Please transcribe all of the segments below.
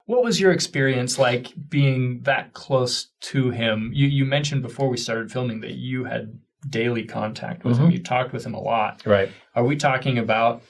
What was your experience like being that close to him? You mentioned before we started filming that you had daily contact with him. You talked with him a lot. Right. Are we talking about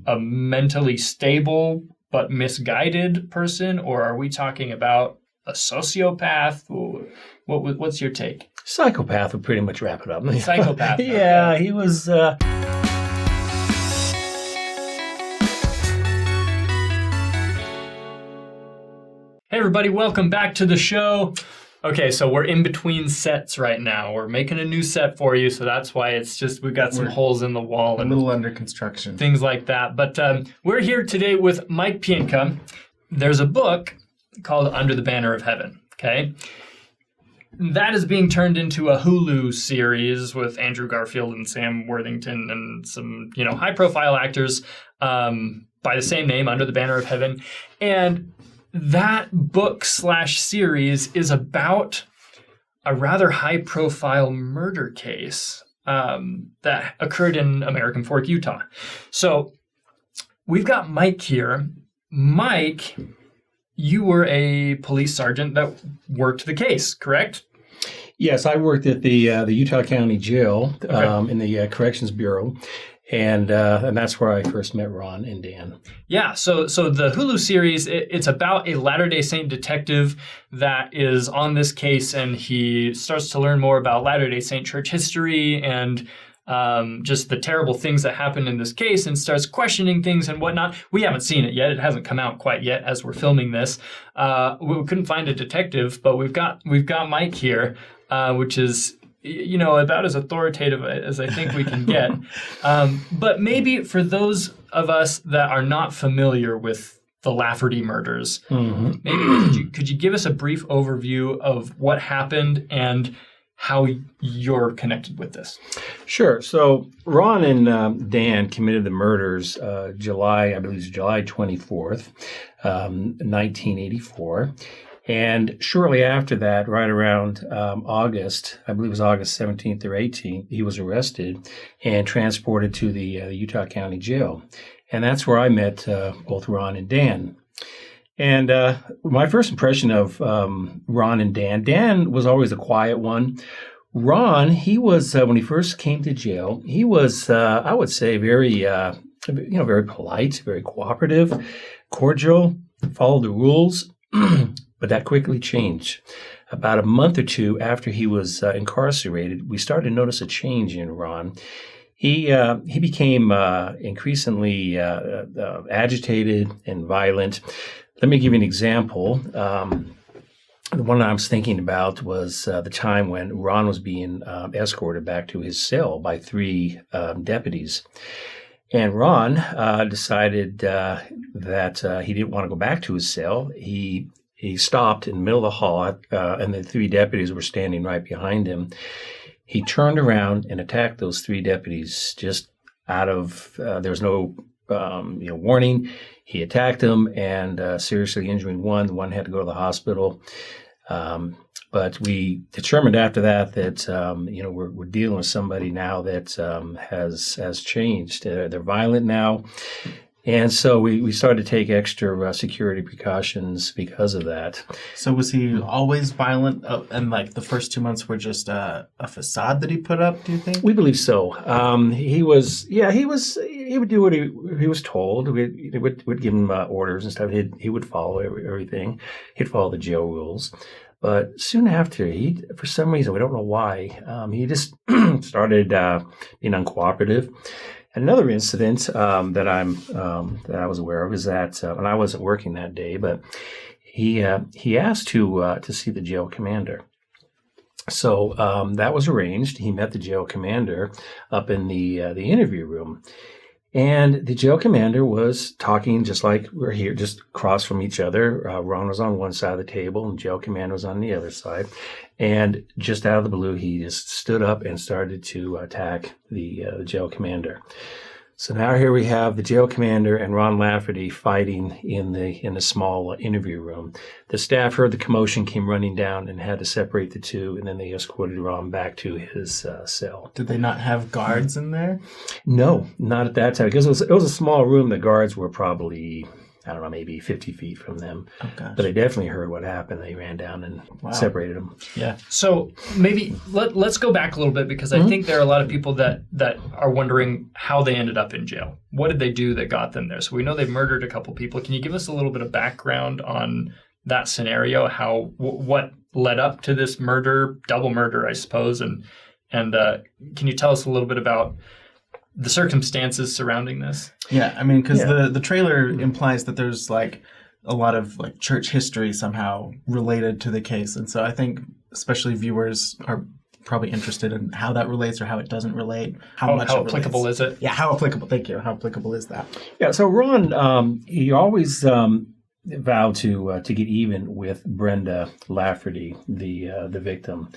a mentally stable but misguided person, or are we talking about a sociopath? What's your take? Psychopath would pretty much wrap it up. Psychopath. Yeah, okay. he was... Hey everybody, welcome back to the show. Okay, so we're in between sets right now. We're making a new set for you, so that's why it's just we've got some holes in the wall. A little under construction. Things like that. But we're here today with Mike Pientka. There's a book called Under the Banner of Heaven, okay? That is being turned into a Hulu series with Andrew Garfield and Sam Worthington and some, high-profile actors by the same name, Under the Banner of Heaven. And that book/series is about a rather high-profile murder case that occurred in American Fork, Utah. So we've got Mike here. Mike, you were a police sergeant that worked the case, correct? Yes, I worked at the Utah County Jail in the Corrections Bureau. And that's where I first met Ron and Dan. Yeah, so the Hulu series, it's about a Latter-day Saint detective that is on this case, and he starts to learn more about Latter-day Saint church history and just the terrible things that happened in this case, and starts questioning things and whatnot. We haven't seen it yet. It hasn't come out quite yet as we're filming this. We couldn't find a detective, but we've got Mike here, which is about as authoritative as I think we can get. But maybe for those of us that are not familiar with the Lafferty murders, maybe could you give us a brief overview of what happened and how you're connected with this? Sure. So Ron and Dan committed the murders July 24th, 1984. And shortly after that, right around August, I believe it was August 17th or 18th, he was arrested and transported to the Utah County Jail. And that's where I met both Ron and Dan. And my first impression of Ron and Dan was always a quiet one. Ron, he was, when he first came to jail, he was, I would say, very, very polite, very cooperative, cordial, followed the rules. But that quickly changed. About a month or two after he was incarcerated, we started to notice a change in Ron. He became increasingly agitated and violent. Let me give you an example. The one I was thinking about was the time when Ron was being escorted back to his cell by 3 deputies. And Ron decided that he didn't want to go back to his cell. He stopped in the middle of the hall, and the 3 deputies were standing right behind him. He turned around and attacked those 3 deputies just out of, there was no warning. He attacked them and seriously injuring one. The one had to go to the hospital. But we determined after that we're dealing with somebody now that has changed. They're violent now. And so we started to take extra security precautions because of that. So was he always violent? And like the first 2 months were just a facade that he put up, do you think? We believe so. He would do what he was told. We'd give him orders and stuff. He would follow everything. He'd follow the jail rules. But soon after, for some reason, we don't know why, he just started being uncooperative. Another incident that I was aware of is that, and I wasn't working that day, but he asked to see the jail commander. So that was arranged. He met the jail commander up in the interview room, and the jail commander was talking just like we're here, just across from each other. Ron was on one side of the table, and the jail commander was on the other side. And just out of the blue, he just stood up and started to attack the jail commander. So now here we have the jail commander and Ron Lafferty fighting in the small interview room. The staff heard the commotion, came running down, and had to separate the two, and then they escorted Ron back to his cell. Did they not have guards in there? No, not at that time, because it was a small room. The guards were probably, I don't know, maybe 50 feet from them. Oh, gosh. But they definitely heard what happened. They ran down and separated them. Yeah. So maybe let's go back a little bit, because I think there are a lot of people that are wondering how they ended up in jail. What did they do that got them there? So we know they've murdered a couple people. Can you give us a little bit of background on that scenario? What led up to this murder, double murder, I suppose, and can you tell us a little bit about the circumstances surrounding this? Yeah, I mean, because the trailer implies that there's like a lot of like church history somehow related to the case, and so I think especially viewers are probably interested in how that relates or how it doesn't relate. How applicable is it? Yeah, how applicable? Thank you. How applicable is that? Yeah. So Ron, he always vowed to get even with Brenda Lafferty, the victim,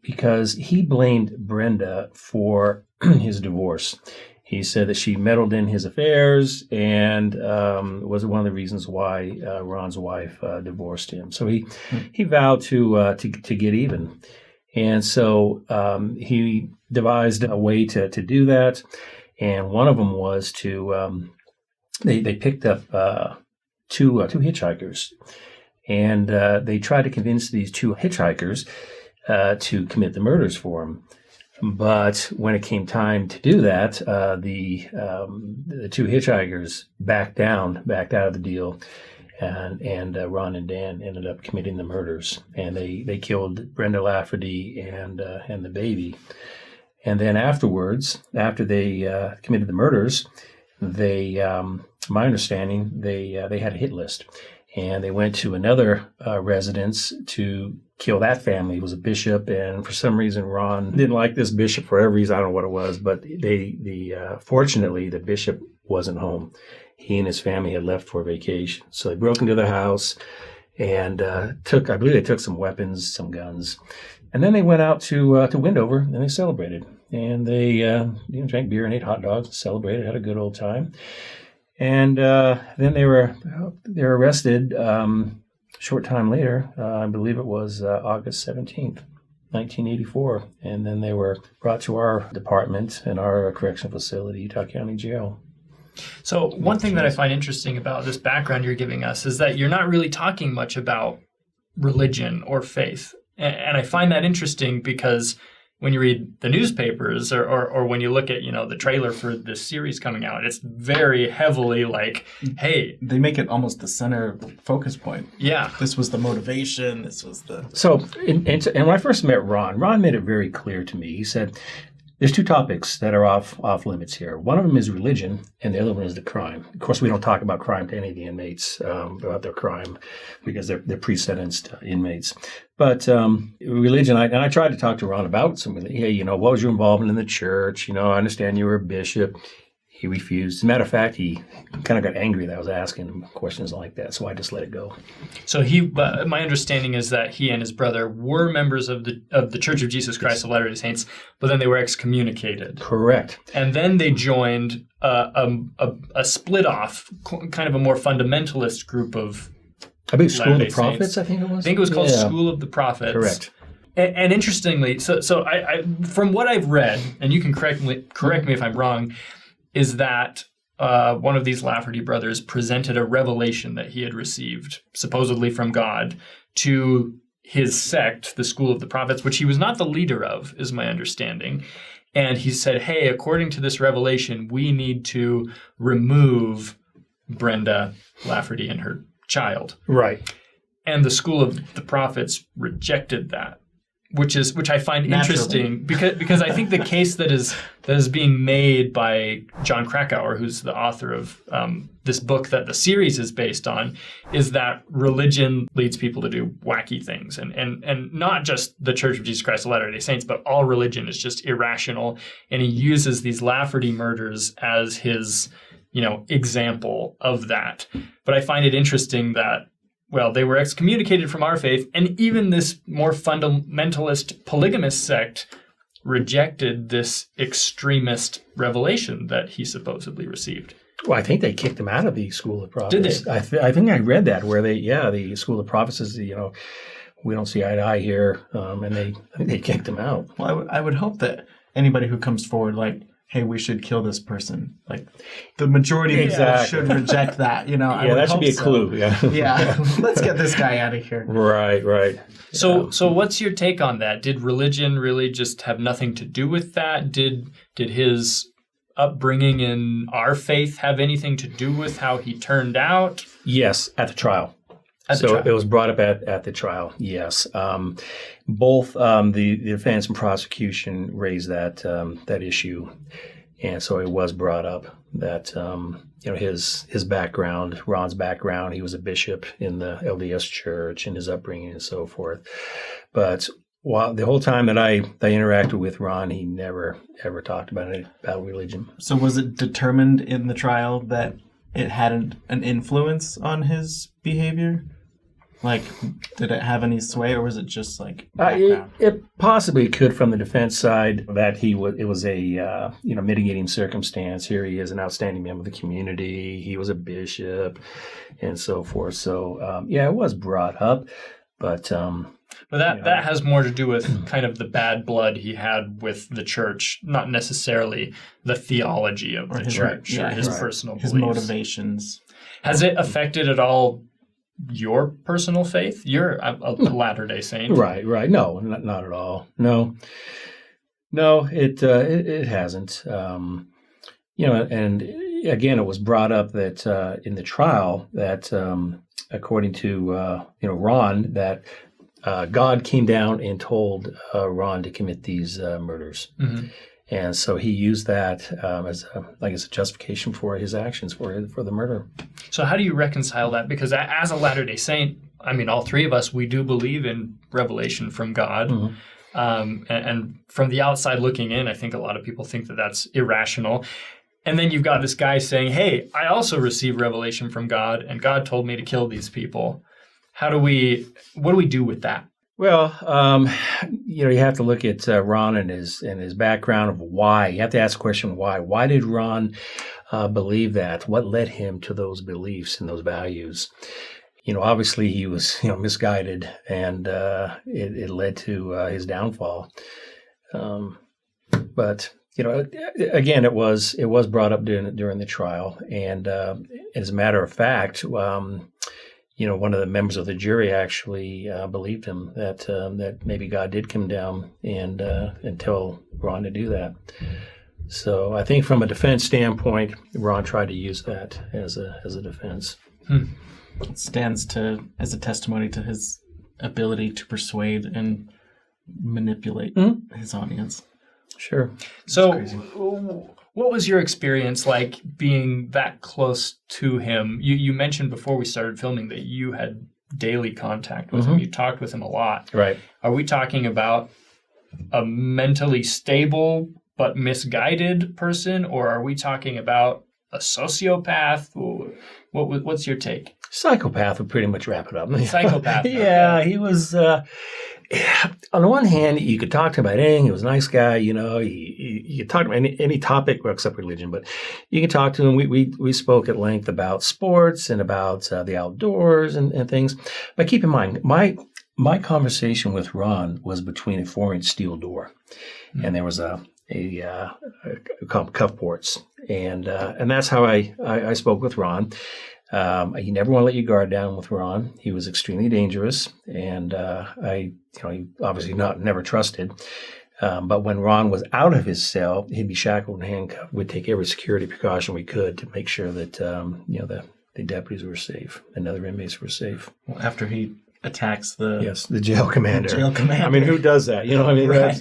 because he blamed Brenda for his divorce. He said that she meddled in his affairs and was one of the reasons why Ron's wife divorced him. So he vowed to get even, and so he devised a way to do that. And one of them was to they picked up two hitchhikers, and they tried to convince these two hitchhikers to commit the murders for him. But when it came time to do that, the two hitchhikers backed out of the deal, and Ron and Dan ended up committing the murders, and they killed Brenda Lafferty and the baby. And then afterwards, after they committed the murders, they, my understanding, they had a hit list, and they went to another residence to kill that family. It was a bishop, and for some reason Ron didn't like this bishop for every reason. I don't know what it was, but fortunately the bishop wasn't home. He and his family had left for vacation, so they broke into the house and I believe they took some weapons, some guns, and then they went out to Windover and they celebrated, and they drank beer and ate hot dogs and celebrated, had a good old time. And then they were arrested short time later. I believe it was August 17th, 1984. And then they were brought to our department in our correctional facility, Utah County Jail. So one thing that I find interesting about this background you're giving us is that you're not really talking much about religion or faith. And I find that interesting because when you read the newspapers or when you look at, the trailer for this series coming out, it's very heavily like, hey. They make it almost the center focus point. Yeah. This was the motivation. This was the... So, and when I first met Ron made it very clear to me. He said, there's two topics that are off limits here. One of them is religion, and the other one is the crime. Of course, we don't talk about crime to any of the inmates about their crime because they're pre-sentenced inmates. But religion, I tried to talk to Ron about some of it. Hey, what was your involvement in the church? I understand you were a bishop. He refused. As a matter of fact, he kind of got angry that I was asking him questions like that, so I just let it go. So my understanding is that he and his brother were members of the Church of Jesus Christ of Latter-day Saints, but then they were excommunicated. Correct. And then they joined a split-off, kind of a more fundamentalist group of I believe School of the Latter-day Prophets, Saints. I think it was. I think it was called School of the Prophets. Correct. And interestingly, so I from what I've read, and you can correct me if I'm wrong, is that one of these Lafferty brothers presented a revelation that he had received, supposedly from God, to his sect, the School of the Prophets, which he was not the leader of, is my understanding. And he said, hey, according to this revelation, we need to remove Brenda Lafferty and her child. Right. And the School of the Prophets rejected that. Which I find interesting because I think the case that is being made by John Krakauer, who's the author of this book that the series is based on, is that religion leads people to do wacky things, and not just the Church of Jesus Christ of Latter-day Saints, but all religion is just irrational. And he uses these Lafferty murders as his example of that. But I find it interesting that, well, they were excommunicated from our faith, and even this more fundamentalist polygamist sect rejected this extremist revelation that he supposedly received. Well, I think they kicked him out of the School of Prophets. Did they? I think I read that where the School of Prophets is, we don't see eye to eye here, and I think they kicked him out. Well, I would hope that anybody who comes forward, like, hey, we should kill this person. Like the majority of people Exactly. should reject that. I Yeah, would that should hope be a so. clue. Yeah. Yeah, let's get this guy out of here. Right. So what's your take on that? Did religion really just have nothing to do with that? Did his upbringing in our faith have anything to do with how he turned out? Yes, at the trial. At the So trial. it was brought up at the trial. Yes, both the defense and prosecution raised that issue, and so it was brought up that his background, Ron's background, he was a bishop in the LDS Church, and his upbringing and so forth. But while the whole time that I interacted with Ron, he never ever talked about religion. So was it determined in the trial that it had an influence on his behavior? Like, did it have any sway, or was it just like background? It possibly could from the defense side that it was a mitigating circumstance. Here he is, an outstanding member of the community. He was a bishop, and so forth. So it was brought up, but that has more to do with kind of the bad blood he had with the church, not necessarily the theology of the church or his personal his beliefs. motivations. Has it affected at all your personal faith? You're a Latter-day Saint. Right. No, not at all. No, it hasn't. And again, it was brought up that in the trial that according to Ron, that God came down and told Ron to commit these murders. Mm-hmm. And so he used that as a justification for his actions for the murder. So how do you reconcile that? Because as a Latter-day Saint, I mean, all three of us, we do believe in revelation from God. Mm-hmm. And from the outside looking in, I think a lot of people think that that's irrational. And then you've got this guy saying, hey, I also received revelation from God, and God told me to kill these people. What do we do with that? Well, you have to look at Ron and his background of why. You have to ask the question, why? Why did Ron believe that? What led him to those beliefs and those values? Obviously he was misguided, and it led to his downfall. But again, it was brought up during the trial, and as a matter of fact, one of the members of the jury actually believed him that maybe God did come down and tell Ron to do that. So I think from a defense standpoint, Ron tried to use that as a defense. It stands as a testimony to his ability to persuade and manipulate his audience. Sure. So what was your experience like being that close to him? You mentioned before we started filming that you had daily contact with him. You talked with him a lot. Right. Are we talking about a mentally stable but misguided person, or are we talking about a sociopath? What's your take? Psychopath would pretty much wrap it up. Psychopath. Yeah, okay. He was. On the one hand, you could talk to him about anything. He was a nice guy, You could talk about any topic, well, except religion. But you could talk to him. We spoke at length about sports and about the outdoors and things. But keep in mind, my conversation with Ron was between a 4-inch steel door, and there was a cuff ports, and that's how I spoke with Ron. You never want to let your guard down with Ron. He was extremely dangerous, and he obviously never trusted. But when Ron was out of his cell, he'd be shackled and handcuffed. We'd take every security precaution we could to make sure that the deputies were safe and other inmates were safe. Well, after he attacks the jail commander. I mean, who does that? Right.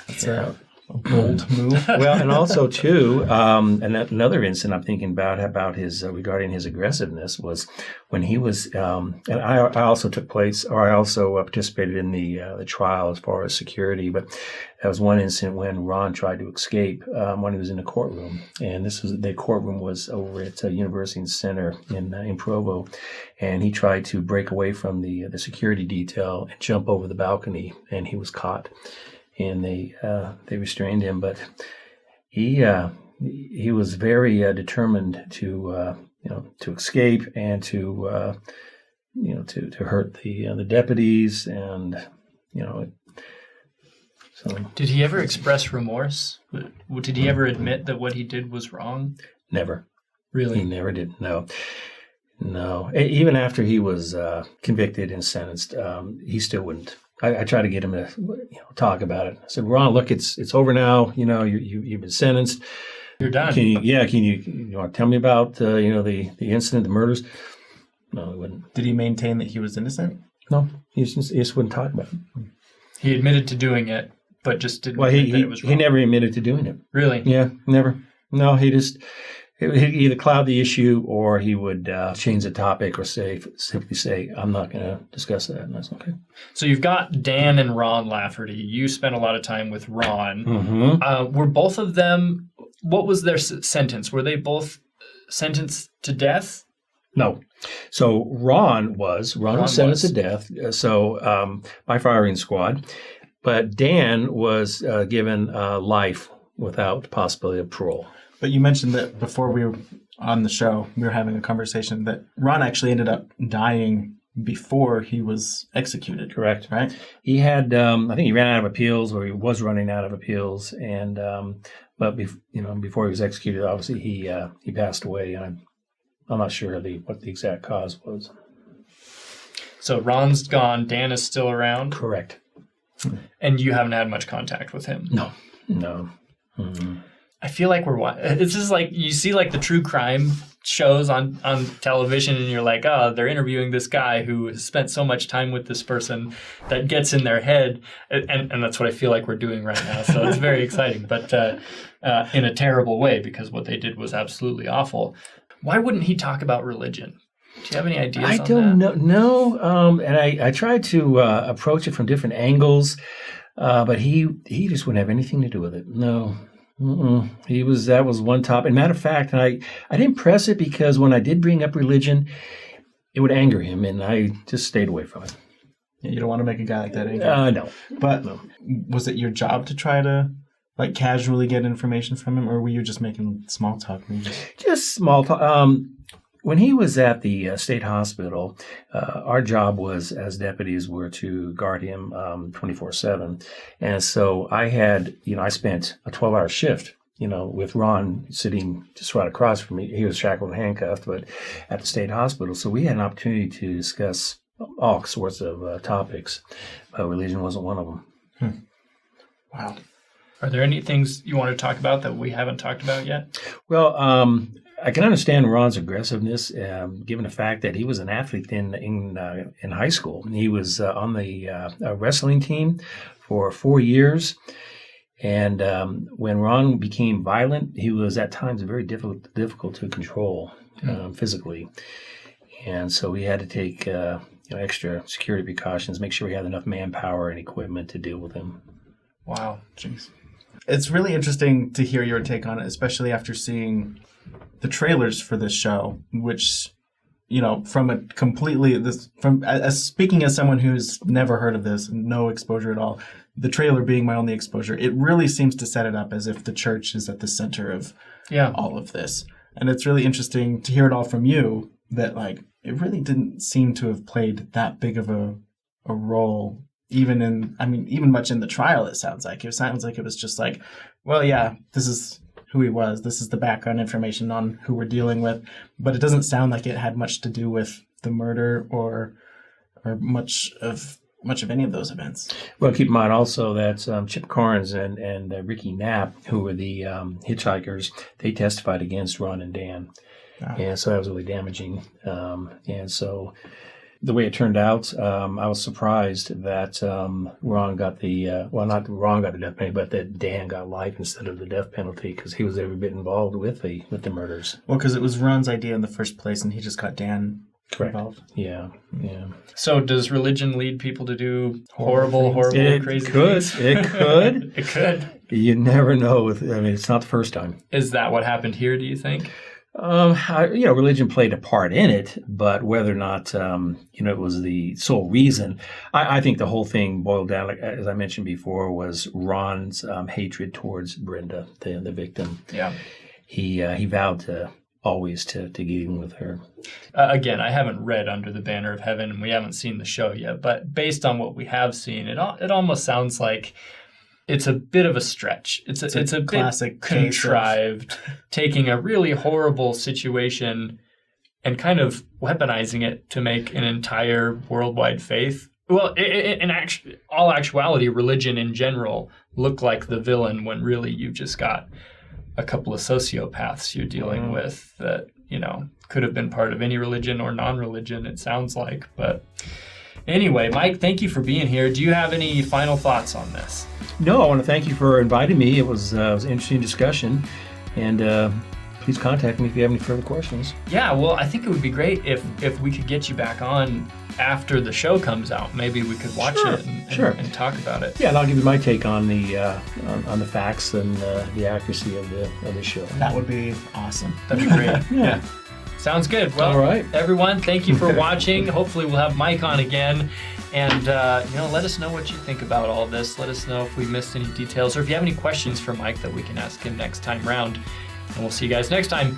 That's a bold move. Well, and also too, another incident I'm thinking about his regarding his aggressiveness was when he was, and I also participated in the trial as far as security, but that was one incident when Ron tried to escape when he was in the courtroom, and the courtroom was over at University Center in Provo, and he tried to break away from the security detail and jump over the balcony, and he was caught. And they restrained him, but he was very determined to escape and to hurt the deputies, and So Did he ever express remorse? Did he ever admit that what he did was wrong? never. Really? He never did. No. No. Even after he was convicted and sentenced, he still wouldn't. I tried to get him to talk about it. I said, Ron, look, it's over now. You've been sentenced. You're done. Can you want to tell me about the incident, the murders? No, he wouldn't. Did he maintain that he was innocent? No, he just wouldn't talk about it. He admitted to doing it, but just didn't Well, admit that it was wrong. he never admitted to doing it. Really? Yeah, never. No, he'd either cloud the issue or he would change the topic or simply say, I'm not going to discuss that. And that's okay. So you've got Dan and Ron Lafferty. You spent a lot of time with Ron. Mm-hmm. Were both of them, what was their sentence? Were they both sentenced to death? No. So Ron was sentenced to death. By firing squad. But Dan was given life without possibility of parole. But you mentioned that before we were on the show, we were having a conversation that Ron actually ended up dying before he was executed. Correct. Right? He had, I think he ran out of appeals, or he was running out of appeals, and but before he was executed, obviously he passed away. And I'm not sure what the exact cause was. So Ron's gone. Dan is still around. Correct. And you haven't had much contact with him. No. Mm-hmm. I feel like it's just like you see like the true crime shows on television and you're like, oh, they're interviewing this guy who has spent so much time with this person that gets in their head. And that's what I feel like we're doing right now. So it's very exciting, but in a terrible way because what they did was absolutely awful. Why wouldn't he talk about religion? Do you have any ideas on that? I don't know. No. And I tried to approach it from different angles, but he just wouldn't have anything to do with it. No. Mm-mm. That was one topic. Matter of fact, and I didn't press it because when I did bring up religion, it would anger him, and I just stayed away from it. Yeah, you don't want to make a guy like that angry. No. But was it your job to try to casually get information from him, or were you just making small talk? Just small talk. When he was at the state hospital, our job was, as deputies, were to guard him 24/7. And so I spent a 12-hour shift, with Ron sitting just right across from me. He was shackled and handcuffed, but at the state hospital. So we had an opportunity to discuss all sorts of topics. Religion wasn't one of them. Wow. Are there any things you want to talk about that we haven't talked about yet? Well, I can understand Ron's aggressiveness, given the fact that he was an athlete in high school. He was on the wrestling team for 4 years, and when Ron became violent, he was at times very difficult to control physically, and so we had to take extra security precautions, make sure we had enough manpower and equipment to deal with him. Wow, jeez. It's really interesting to hear your take on it, especially after seeing the trailers for this show, which, from a completely speaking as someone who's never heard of this, no exposure at all, the trailer being my only exposure, it really seems to set it up as if the church is at the center of all of this. And it's really interesting to hear it all from you that it really didn't seem to have played that big of a role. Even much in the trial, it sounds like. It sounds like it was just this is who he was. This is the background information on who we're dealing with. But it doesn't sound like it had much to do with the murder or much of any of those events. Well, keep in mind also that Chip Carnes and Ricky Knapp, who were the hitchhikers, they testified against Ron and Dan. Wow. And so that was really damaging. And so the way it turned out, I was surprised that Ron got not Ron got the death penalty, but that Dan got life instead of the death penalty because he was every bit involved with the murders. Well, because it was Ron's idea in the first place, and he just got Dan involved. Yeah. So does religion lead people to do horrible, crazy things? It could. It could. You never know. It's not the first time. Is that what happened here, do you think? Religion played a part in it, but whether or not, it was the sole reason, I think the whole thing boiled down, as I mentioned before, was Ron's hatred towards Brenda, the victim. Yeah. He vowed to always to get even with her. Again, I haven't read Under the Banner of Heaven, and we haven't seen the show yet, but based on what we have seen, it almost sounds like it's a bit of a stretch. It's a classic bit contrived, taking a really horrible situation and kind of weaponizing it to make an entire worldwide faith. Well, in all actuality, religion in general look like the villain when really you've just got a couple of sociopaths you're dealing with that, could have been part of any religion or non-religion, it sounds like. But anyway, Mike, thank you for being here. Do you have any final thoughts on this? No, I want to thank you for inviting me. It was an interesting discussion, and please contact me if you have any further questions. Yeah, well, I think it would be great if we could get you back on after the show comes out. Maybe we could watch it and talk about it. Yeah, and I'll give you my take on the on the facts and the accuracy of the show. That would be awesome. That'd be great. Yeah. Sounds good. Well, all right, everyone, thank you for watching. Hopefully we'll have Mike on again. And, let us know what you think about all this. Let us know if we missed any details or if you have any questions for Mike that we can ask him next time round. And we'll see you guys next time.